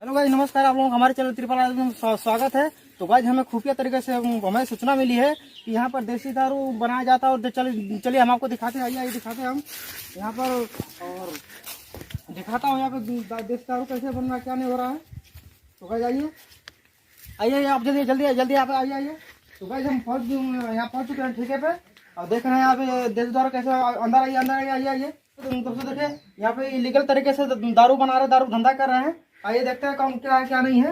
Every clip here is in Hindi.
हेलो गाइस, नमस्कार। आप लोगों का हमारे चैनल त्रिपाल में स्वागत है। तो गाइस, हमें खुफिया तरीके से हमें सूचना मिली है कि यहाँ पर देसी दारू बनाया जाता है। और चलिए हम आपको दिखाते हैं। आइए दिखाते हैं हम यहाँ पर, और दिखाता हूँ यहाँ पे देसी दारू कैसे बन रहा है, क्या नहीं हो रहा है। तो गाइस आइए आप जल्दी आप आइए। तो गाइस हम यहाँ पहुँच चुके हैं ठेके पे, और देख रहे हैं यहाँ पे देसी दारू कैसे। अंदर आइए। तो दोस्तों देखिए, यहाँ पे इलीगल तरीके से दारू बना रहे, दारू धंधा कर रहे हैं। आइए देखते हैं कौन क्या है क्या नहीं है।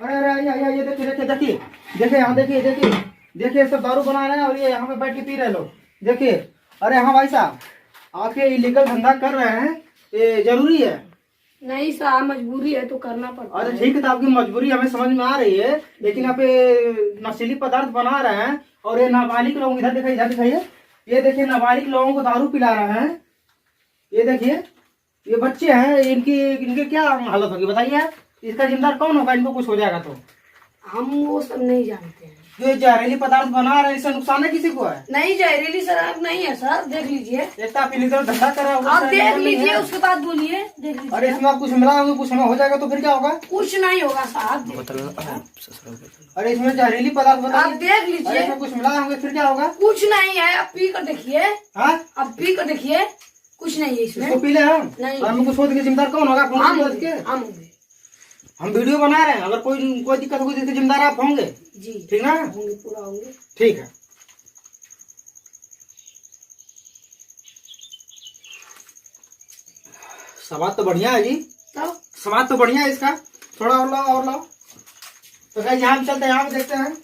अरे आइए देखिए यहाँ देखिए सब दारू बना रहे हैं, और ये यहाँ पे बैठ के पी रहे लोग। देखिए, अरे हाँ भाई साहब, आप ये इलीगल धंधा कर रहे हैं, ये जरूरी है? नहीं साहब, मजबूरी है तो करना पड़ता है। अरे ठीक है, तो आपकी मजबूरी हमें समझ में आ रही है, लेकिन यहाँ पे नशीली पदार्थ बना रहे हैं, और ये नाबालिग लोग इधर दिखाइए, ये देखिए नाबालिग लोगों को दारू पिला रहे हैं। ये देखिए, ये बच्चे हैं, इनके क्या हालत होगी बताइए। इसका जिम्मेदार कौन होगा? इनको कुछ हो जाएगा तो? हम वो सब नहीं जानते हैं। जो जहरीली पदार्थ बना रहे हैं, इससे नुकसान है किसी को? है नहीं, जहरीली शराब नहीं है सर, देख लीजिए। एक तो आप इलीगल धंधा कर रहे हो, आप देख लीजिए, उसके बाद बोलिए। देख लीजिए। अरे इसमें आप कुछ मिला होगा, कुछ हमें हो जाएगा तो फिर क्या होगा? कुछ नहीं होगा साहब। अरे इसमें जहरीली पदार्थ आप बताइए। देख अरे लीजिए, इसमें कुछ मिला होंगे फिर क्या होगा? कुछ नहीं है। आप पी कर देखिए। हाँ, आप पी कर देखिए, कुछ नहीं है इसमें। इसको पी ले हम नहीं। और हमें कुछ हो तो जिम्मेदार कौन होगा? हम होंगे। हम वीडियो बना रहे हैं, अगर कोई दिक्कत होगी तो इसके जिम्मेदार आप होंगे जी, ठीक ना? होंगे, पूरा होंगे। ठीक है। स्वाद तो बढ़िया है जी, तब स्वाद तो बढ़िया है इसका। थोड़ा और लाओ। तो गाइस यहाँ पे चलते हैं, यहाँ पे देखते हैं।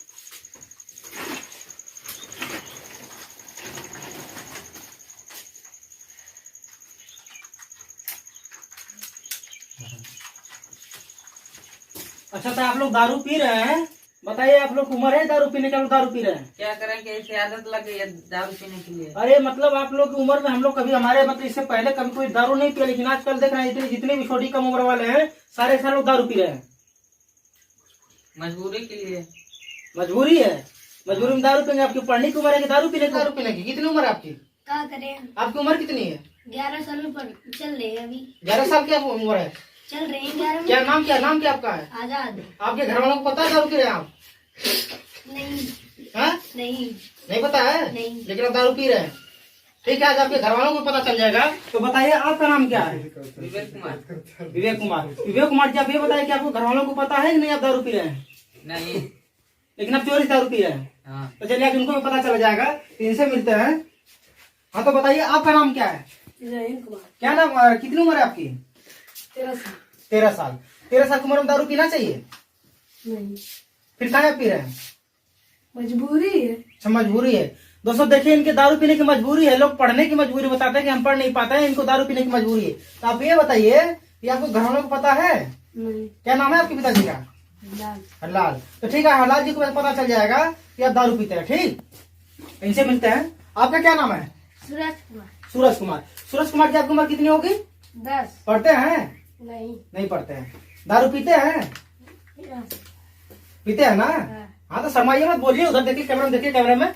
अच्छा, तो आप लोग दारू पी रहे हैं, बताइए आप लोग उम्र है दारू पीने का? दारू पी रहे हैं, क्या करें कि ऐसी आदत लग गई है दारू पीने के लिए। अरे मतलब आप लोग की उम्र में हम लोग कभी, हमारे मतलब इससे पहले कभी कोई दारू नहीं पिया, लेकिन आजकल देख रहे हैं जितने भी छोटी कम उम्र वाले हैं सारे लोग दारू पी रहे हैं। मजबूरी के लिए। मजबूरी है? मजबूरी में दारू पीएंगे? आपकी पढ़ने की उम्र है कि दारू पीने की? कितनी उम्र है आपकी? क्या करें? आपकी उम्र कितनी है? 11 साल पर चल रहे हैं अभी। 11 साल की आपकी उम्र है? चल रहे हैं 11 में। क्या नाम क्या आपका है? आजाद। आपके घर वालों को पता है दारू पी रहे हैं आप? नहीं। हाँ? नहीं पता है? नहीं। लेकिन आप दारू पी रहे हैं, ठीक है। आज आपके घर वालों को पता चल जाएगा। तो बताइए आपका नाम क्या है? विवेक कुमार। विवेक कुमार जी, आप ये बताइए कि आपको घर वालों को पता है कि नहीं आप दारू पी रहे हैं? नहीं। लेकिन आप चोरी से दारू पी रहे हैं। हाँ। तो चलिए, आज उनको भी पता चल जाएगा, इनसे मिलते हैं। हाँ, तो बताइए आपका नाम क्या है? जयंत कुमार। क्या नाम, कितनी उम्र है आपकी? 13 साल। 13 साल। 13 साल की उम्र में दारू पीना चाहिए? नहीं, फिर क्या पी रहे हैं? मजबूरी है। अच्छा, मजबूरी है। दोस्तों देखिए, इनके दारू पीने की मजबूरी है। लोग पढ़ने की मजबूरी बताते हैं कि हम पढ़ नहीं पाते हैं, इनको दारू पीने की मजबूरी है। तो आप ये बताइए कि आपको घर वालों को पता है? नहीं। क्या नाम है आपके पिताजी का? हरलाल। तो ठीक है, हरलाल जी को पता चल जाएगा कि आप दारू पीते हैं, ठीक। इनसे मिलते हैं। आपका क्या नाम है? सूरज कुमार जी, आपकी उम्र कितनी होगी? 10। पढ़ते हैं? नहीं पढ़ते हैं। दारू पीते हैं? पीते हैं ना? हाँ, तो शर्माइए मत, बोलिए। उधर देखिए, कैमरे में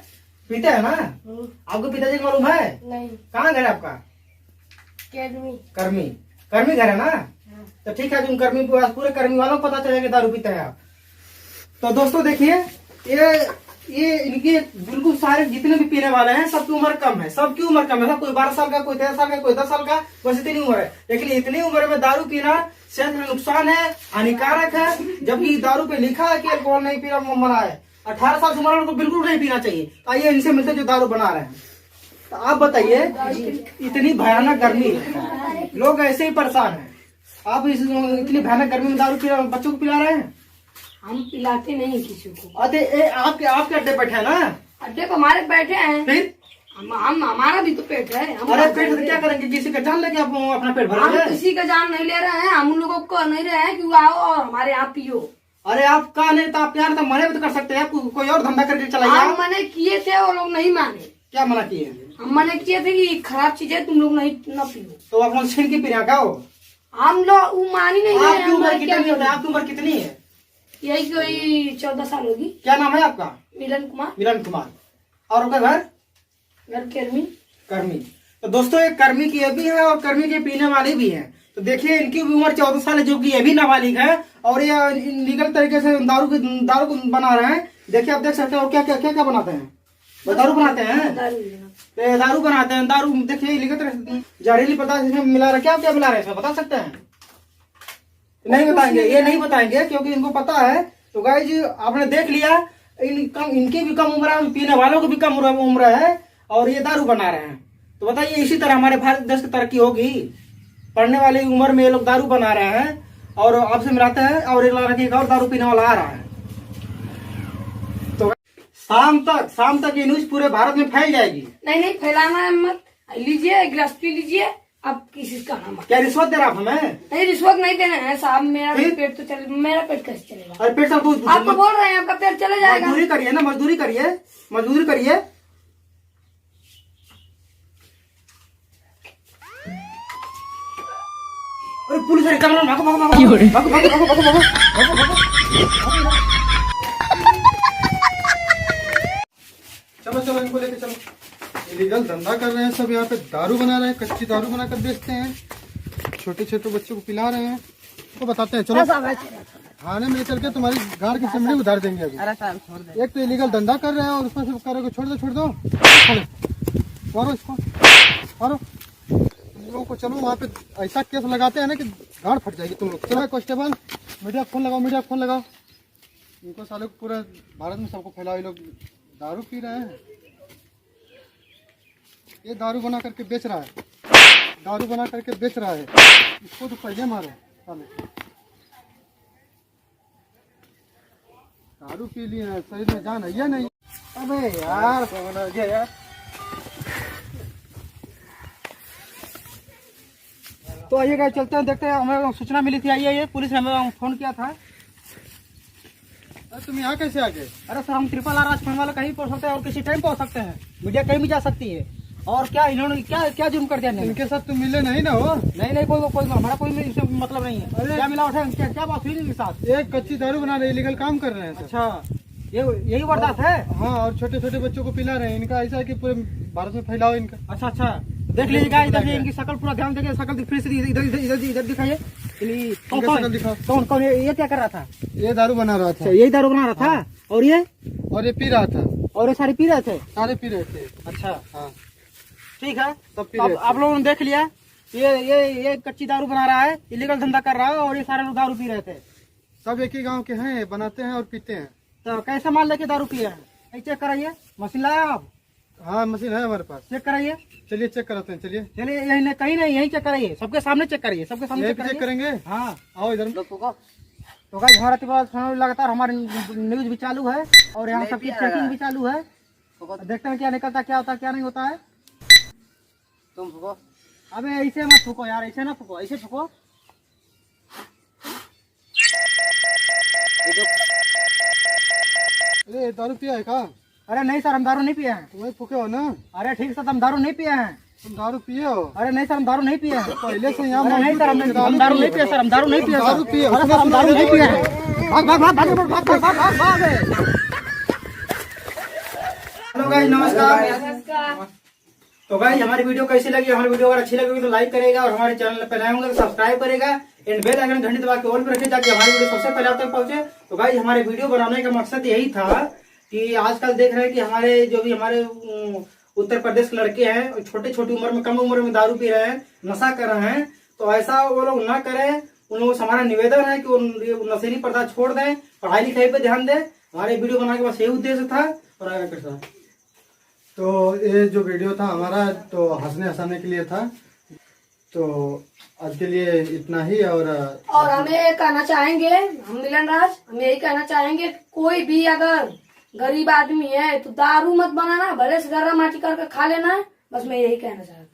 पीते हैं ना? आपको पिताजी को मालूम है? नहीं। कहाँ घर है आपका? कर्मी घर है ना? तो ठीक है, तुम पूरे कर्मी वालों को पता चलेगा दारू पीते हैं आप। तो दोस्तों देखिए, ये इनके बिल्कुल सारे जितने भी पीने वाले हैं सबकी उम्र कम है। सब कोई 12 साल का, कोई 13 साल का, कोई 10 साल का, बस इतनी उम्र है। लेकिन इतनी उम्र में दारू पीना सेहत में नुकसान है, हानिकारक है। जबकि दारू पे लिखा है कि अल्कोहल नहीं पीना मना है। 18 साल से उम्र को बिल्कुल नहीं पीना चाहिए। आइए इनसे मिलते जो दारू बना रहे हैं। तो आप बताइए, इतनी भयानक गर्मी है, लोग ऐसे ही परेशान है, आप इतनी भयानक गर्मी में दारू बच्चों को पिला रहे हैं? हम पिलाते नहीं किसी को। अरे आपके अड्डे बैठे है ना? अड्डे पर हमारे बैठे हैं। फिर हम हमारा भी तो पेट है। अरे पेट तो क्या करेंगे? किसी का जान लेके आप अपना पेट हम भरेंगे? किसी का जान नहीं ले रहे हैं। हम उन लोगों को नहीं रहे हैं कि आओ और हमारे यहाँ पियो। अरे आप कहा नहीं तो आप प्यार तो मने भी तो कर सकते हैं, आप कोई और धंधा करके चलाइए। हम मने किए थे, वो लोग नहीं माने। क्या मना किए? हम मने किए थे कि खराब चीजें तुम लोग नहीं न पियो। तो आप लोग छीन के पी रहे हैं क्या? हम लोग मानी नहीं रहे। आपकी उम्र कितनी है? आपकी उम्र कितनी है? यही कोई 14 साल होगी। क्या नाम है आपका? मिलन कुमार। और आपका घर? घर कर्मी। तो दोस्तों, एक कर्मी की भी है और कर्मी के पीने वाले भी हैं। तो देखिए इनकी भी उम्र 14 साल है, जो कि ये भी नाबालिग है और ये लीगल तरीके से दारू बना रहे हैं। देखिए आप देख सकते हो क्या क्या क्या क्या बनाते हैं, वो दारू बनाते हैं, दारू बनाते हैं। दारू देखिए लीगल तरह से जहरीली पदार्थ इसमें मिला रहा, क्या क्या मिला रहे हैं इसमें बता सकते हैं? नहीं बताएंगे, ये नहीं बताएंगे क्योंकि इनको पता है। तो गाइस आपने देख लिया, इनकी भी कम उम्र है, पीने वालों की भी कम उम्र है और ये दारू बना रहे हैं। तो बताइए इसी तरह हमारे भारत देश की तरक्की होगी? पढ़ने वाली उम्र में ये लोग दारू बना रहे हैं और आपसे मिलाते हैं और एक और दारू पीने वाला आ रहा है। तो शाम तक ये न्यूज पूरे भारत में फैल जाएगी। नहीं फैलाना है मत। लीजिए एक गिलास पी लीजिए। अब किसी का नाम क्या रिश्वत दे रहा आप हमें? नहीं, रिश्वत नहीं देना है साहब। मेरा पेट तो चले, मेरा पेट कैसे चलेगा? अरे पेट सब आपको बोल रहे हैं आपका पेट चले जाएगा। मजदूरी करिए ना, मजदूरी करिए। अरे पुलिस भागो। चलो इनको लेके चलो। इलीगल धंधा कर रहे हैं सब, यहाँ पे दारू बना रहे हैं, कच्ची दारू बनाकर बेचते हैं, छोटे छोटे बच्चों को पिला रहे हैं। तो बताते हैं, चलो थाने में चल के तुम्हारी गाड़ की चमड़ी उधार देंगे अभी। एक तो इलीगल धंधा कर रहे हैं और उसमें से करोगे, छोड़ दो मारो इसको, मारो लोगों को। चलो वहाँ पे ऐसा केस लगाते हैं ना कि गाड़ फट जाएगी तुम लोग। चलो कांस्टेबल मीडिया फोन लगाओ। इनको सालों को पूरा भारत में सबको फैलाओ, ये लोग दारू पी रहे हैं, ये दारू बना करके बेच रहा है, इसको तो पहले मारो साले। दारू पी लिए हैं, शरीर में जान है या नहीं? अबे यार तो आइएगा, चलते हैं, देखते हैं। हमें सूचना मिली थी, आइए पुलिस ने हमें फोन किया था। तुम यहाँ कैसे आ गए? अरे सर हम ट्रिपल आर राजस्थान वाला कहीं पहुँच सकते हैं और किसी टाइम पहुँच सकते हैं, मीडिया कहीं भी जा सकती है। और क्या इन्होंने क्या जुर्म कर दिया? इनके साथ तुम मिले नहीं ना हो? नहीं कोई हमारा कोई मतलब नहीं है। क्या मिला उठे, क्या बात हुई इनके साथ? एक कच्ची दारू बना रहे, इलीगल काम कर रहे हैं। अच्छा यही वारदात है? हाँ, और छोटे छोटे बच्चों को पिला रहे हैं। इनका ऐसा है कि पूरे भारत में फैलाओ इनका। अच्छा देख लीजिएगा, इधर इनकी शकल पूरा ध्यान देंगे, शकल फिर से इधर दिखाइए। कौन ये क्या कर रहा था? ये दारू बना रहा था। यही दारू बना रहा था और ये पी रहा था। और ये सारे पी रहे थे? अच्छा हाँ ठीक है। तब आप लोगों ने देख लिया, ये कच्ची दारू बना रहा है, इलीगल धंधा कर रहा है और ये सारे लोग दारू पी रहे थे। सब एक ही गांव के हैं, बनाते हैं और पीते हैं। तो कैसे मान लेके दारू पिए हैं? चेक कराइए, मशीन लाया आप? हाँ मशीन है हमारे पास, चेक कराइए। चलिए चेक कराते हैं, चलिए यही कहीं नहीं, यही चेक कराइए, सबके सामने चेक करिए, सबके सामने चेक करेंगे। हाँ आओ इधर। तो गाइस हमारा लगातार हमारी न्यूज भी चालू है और यहाँ सबकी चेकिंग भी चालू है। देखते हैं क्या निकलता, क्या होता क्या नहीं होता है। तुम फूको। अबे ऐसे मत फूको यार, ऐसे ना फूको, ऐसे फूको। अरे दारू पिया है का? अरे नहीं सर हम दारू नहीं पिए हैं। तुम्हें फूके हो ना? अरे ठीक सर हम दारू नहीं पिए हैं। तुम दारू पिए हो? अरे नहीं सर हम दारू नहीं पिए हैं। पहले से यहाँ नहीं सर हम दारू नहीं पिए, सर हम दारू नहीं पिए। दारू पिए? अरे सर हम दारू नहीं पिए हैं। हेलो गाइस नमस्कार। तो गाइस हमारी वीडियो कैसी लगी? हमारी वीडियो अगर अच्छी लगी तो लाइक करेगा और हमारे चैनल पे नए होंगे तो सब्सक्राइब करेगा एंड बेल आइकन घंटी दबा के ऑल पे रखिए ताकि हमारी वीडियो सबसे पहले आप तक पहुंचे। तो गाइस हमारे वीडियो बनाने का मकसद यही था कि आजकल देख रहे हैं कि हमारे उत्तर प्रदेश के लड़के हैं, छोटी उम्र में, कम उम्र में दारू पी रहे हैं, नशा कर रहे हैं। तो ऐसा वो लोग ना करें, उन लोगों से हमारा निवेदन है कि वो नशीली पदार्थ छोड़ दें, पढ़ाई लिखाई पे ध्यान दें। हमारे वीडियो बनाने के बस यही उद्देश्य था। और आगे कैसा तो ये जो वीडियो था हमारा तो हंसने के लिए था। तो आज के लिए इतना ही। और हम ये कहना चाहेंगे, हम मिलन राज, हम यही कहना चाहेंगे कोई भी अगर गरीब आदमी है तो दारू मत बनाना, भले से गर्रा माटी करके खा लेना है, बस मैं यही कहना चाहता हूँ।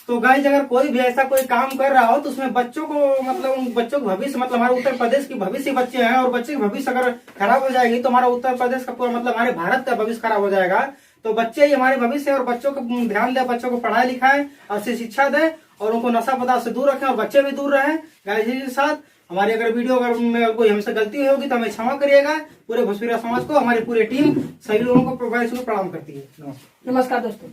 तो गाइस अगर कोई भी ऐसा कोई काम कर रहा हो तो उसमें बच्चों को मतलब बच्चों का भविष्य, मतलब हमारे उत्तर प्रदेश की भविष्य बच्चे हैं और बच्चे की भविष्य अगर खराब हो जाएगी तो हमारा उत्तर प्रदेश का पूरा मतलब हमारे भारत का भविष्य खराब हो जाएगा। तो बच्चे ही हमारे भविष्य है और बच्चों को ध्यान दें, बच्चों को पढ़ाई लिखाएं, अच्छी शिक्षा दें और उनको नशा पदार्थ से दूर रखें और बच्चे भी दूर रहें। गाइस के साथ हमारी अगर वीडियो अगर कोई हमसे गलती होगी तो हमें क्षमा करिएगा। पूरे भोजपुरिया समाज को, हमारी पूरी टीम सभी लोगों को प्रणाम करती है। नमस्कार दोस्तों।